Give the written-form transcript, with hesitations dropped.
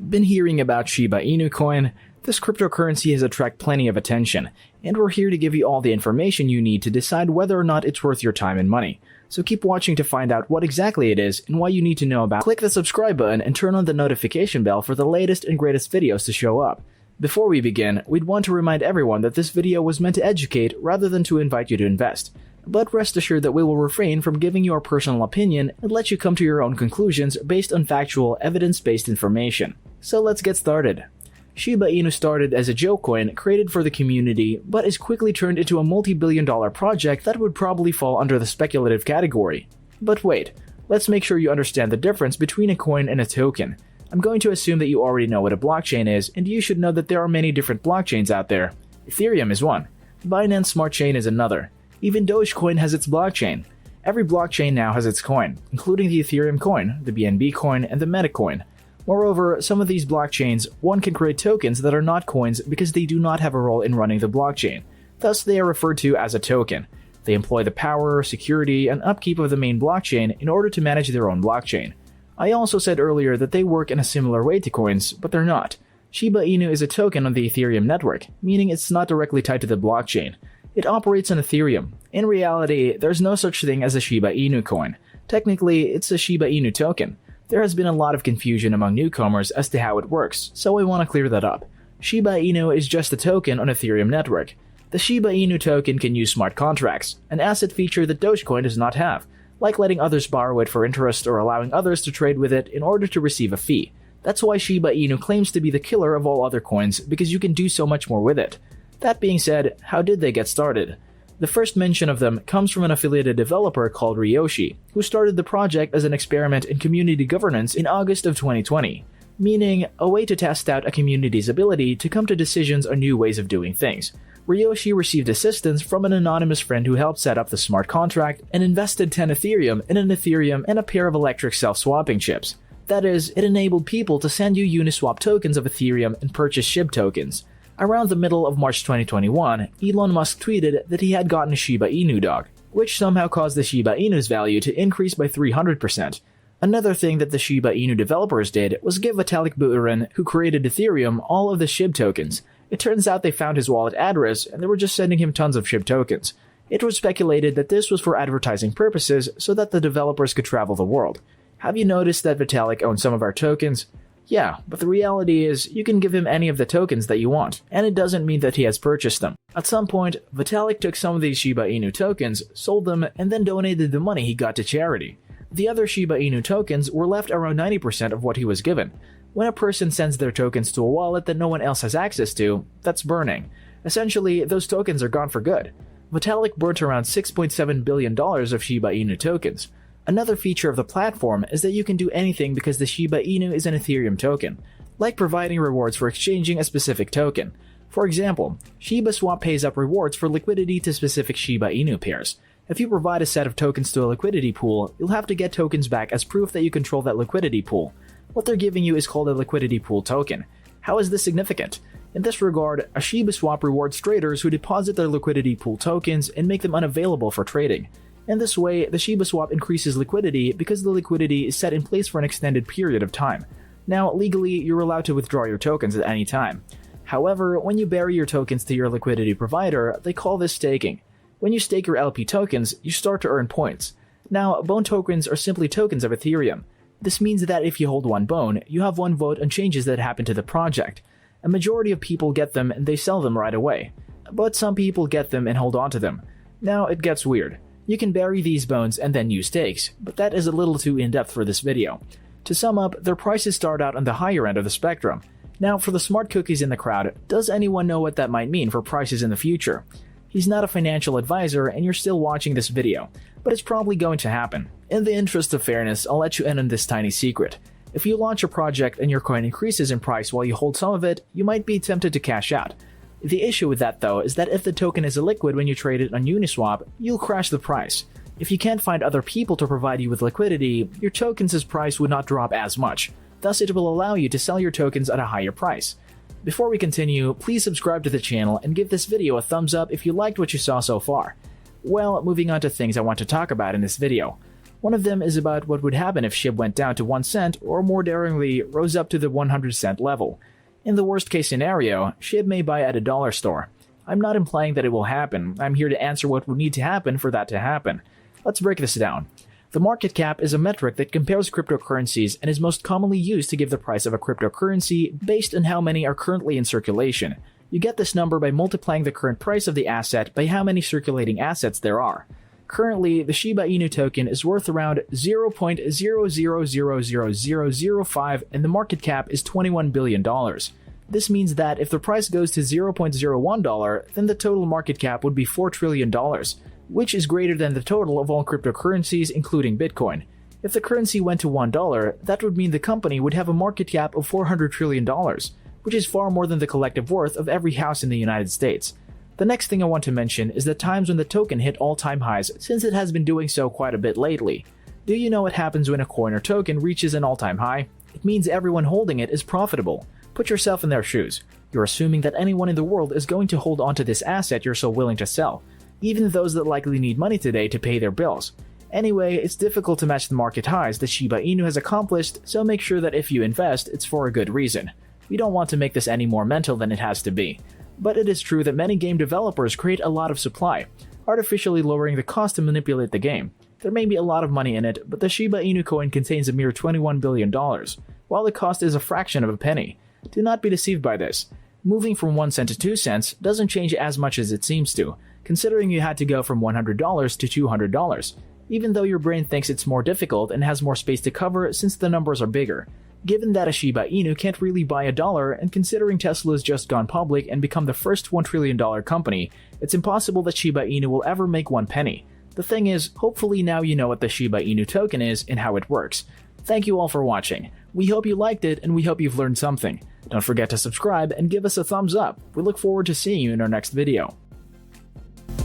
Been hearing about Shiba Inu Coin? This cryptocurrency has attracted plenty of attention, and we're here to give you all the information you need to decide whether or not it's worth your time and money. So keep watching to find out what exactly it is and why you need to know about it. Click the subscribe button and turn on the notification bell for the latest and greatest videos to show up. Before we begin, we'd want to remind everyone that this video was meant to educate rather than to invite you to invest. But rest assured that we will refrain from giving you our personal opinion and let you come to your own conclusions based on factual, evidence-based information. So let's get started. Shiba Inu started as a joke coin created for the community, but is quickly turned into a multi-billion-dollar project that would probably fall under the speculative category. But wait, let's make sure you understand the difference between a coin and a token. I'm going to assume that you already know what a blockchain is, and you should know that there are many different blockchains out there. Ethereum is one. Binance Smart Chain is another. Even Dogecoin has its blockchain. Every blockchain now has its coin, including the Ethereum coin, the BNB coin, and the Meta coin. Moreover, some of these blockchains, one can create tokens that are not coins because they do not have a role in running the blockchain. Thus, they are referred to as a token. They employ the power, security, and upkeep of the main blockchain in order to manage their own blockchain. I also said earlier that they work in a similar way to coins, but they're not. Shiba Inu is a token on the Ethereum network, meaning it's not directly tied to the blockchain. It operates on Ethereum. In reality, there's no such thing as a Shiba Inu coin. Technically, it's a Shiba Inu token. There has been a lot of confusion among newcomers as to how it works, so I want to clear that up. Shiba Inu is just a token on Ethereum network. The Shiba Inu token can use smart contracts, an asset feature that Dogecoin does not have, like letting others borrow it for interest or allowing others to trade with it in order to receive a fee. That's why Shiba Inu claims to be the killer of all other coins, because you can do so much more with it. That being said, how did they get started? The first mention of them comes from an affiliated developer called Ryoshi, who started the project as an experiment in community governance in August of 2020, meaning a way to test out a community's ability to come to decisions on new ways of doing things. Ryoshi received assistance from an anonymous friend who helped set up the smart contract and invested 10 Ethereum in an Ethereum and a pair of electric self-swapping chips. That is, it enabled people to send you Uniswap tokens of Ethereum and purchase SHIB tokens. Around the middle of March 2021, Elon Musk tweeted that he had gotten a Shiba Inu dog, which somehow caused the Shiba Inu's value to increase by 300%. Another thing that the Shiba Inu developers did was give Vitalik Buterin, who created Ethereum, all of the SHIB tokens. It turns out they found his wallet address and they were just sending him tons of SHIB tokens. It was speculated that this was for advertising purposes so that the developers could travel the world. Have you noticed that Vitalik owns some of our tokens? Yeah, but the reality is, you can give him any of the tokens that you want, and it doesn't mean that he has purchased them. At some point, Vitalik took some of these Shiba Inu tokens, sold them, and then donated the money he got to charity. The other Shiba Inu tokens were left around 90% of what he was given. When a person sends their tokens to a wallet that no one else has access to, that's burning. Essentially, those tokens are gone for good. Vitalik burnt around $6.7 billion of Shiba Inu tokens. Another feature of the platform is that you can do anything because the Shiba Inu is an Ethereum token, like providing rewards for exchanging a specific token. For example, ShibaSwap pays up rewards for liquidity to specific Shiba Inu pairs. If you provide a set of tokens to a liquidity pool, you'll have to get tokens back as proof that you control that liquidity pool. What they're giving you is called a liquidity pool token. How is this significant? In this regard, a ShibaSwap rewards traders who deposit their liquidity pool tokens and make them unavailable for trading. In this way, the ShibaSwap increases liquidity because the liquidity is set in place for an extended period of time. Now, legally, you're allowed to withdraw your tokens at any time. However, when you bury your tokens to your liquidity provider, they call this staking. When you stake your LP tokens, you start to earn points. Now, bone tokens are simply tokens of Ethereum. This means that if you hold one bone, you have one vote on changes that happen to the project. A majority of people get them and they sell them right away. But some people get them and hold on to them. Now, it gets weird. You can bury these bones and then use stakes, but that is a little too in-depth for this video. To sum up, their prices start out on the higher end of the spectrum. Now, for the smart cookies in the crowd, does anyone know what that might mean for prices in the future? He's not a financial advisor and you're still watching this video, but it's probably going to happen. In the interest of fairness, I'll let you in on this tiny secret. If you launch a project and your coin increases in price while you hold some of it, you might be tempted to cash out. The issue with that though is that if the token is illiquid when you trade it on Uniswap, you'll crash the price. If you can't find other people to provide you with liquidity, your tokens' price would not drop as much. Thus, it will allow you to sell your tokens at a higher price. Before we continue, please subscribe to the channel and give this video a thumbs up if you liked what you saw so far. Well, moving on to things I want to talk about in this video. One of them is about what would happen if SHIB went down to 1 cent, or more daringly, rose up to the 100 cent level. In the worst case scenario, SHIB may buy at a dollar store. I'm not implying that it will happen, I'm here to answer what would need to happen for that to happen. Let's break this down. The market cap is a metric that compares cryptocurrencies and is most commonly used to give the price of a cryptocurrency based on how many are currently in circulation. You get this number by multiplying the current price of the asset by how many circulating assets there are. Currently, the Shiba Inu token is worth around 0.000005 and the market cap is $21 billion. This means that if the price goes to $0.01, then the total market cap would be $4 trillion, which is greater than the total of all cryptocurrencies including Bitcoin. If the currency went to $1, that would mean the company would have a market cap of $400 trillion, which is far more than the collective worth of every house in the United States. The next thing I want to mention is the times when the token hit all-time highs, since it has been doing so quite a bit lately. Do you know what happens when a coin or token reaches an all-time high? It means everyone holding it is profitable. Put yourself in their shoes. You're assuming that anyone in the world is going to hold onto this asset you're so willing to sell, even those that likely need money today to pay their bills. Anyway, it's difficult to match the market highs that Shiba Inu has accomplished, so make sure that if you invest, it's for a good reason. We don't want to make this any more mental than it has to be. But it is true that many game developers create a lot of supply, artificially lowering the cost to manipulate the game. There may be a lot of money in it, but the Shiba Inu coin contains a mere $21 billion, while the cost is a fraction of a penny. Do not be deceived by this. Moving from 1 cent to 2 cents doesn't change as much as it seems to, considering you had to go from $100 to $200, even though your brain thinks it's more difficult and has more space to cover since the numbers are bigger. Given that a Shiba Inu can't really buy a dollar, and considering Tesla's just gone public and become the first $1 trillion company, it's impossible that Shiba Inu will ever make 1 penny. The thing is, hopefully now you know what the Shiba Inu token is and how it works. Thank you all for watching. We hope you liked it and we hope you've learned something. Don't forget to subscribe and give us a thumbs up. We look forward to seeing you in our next video.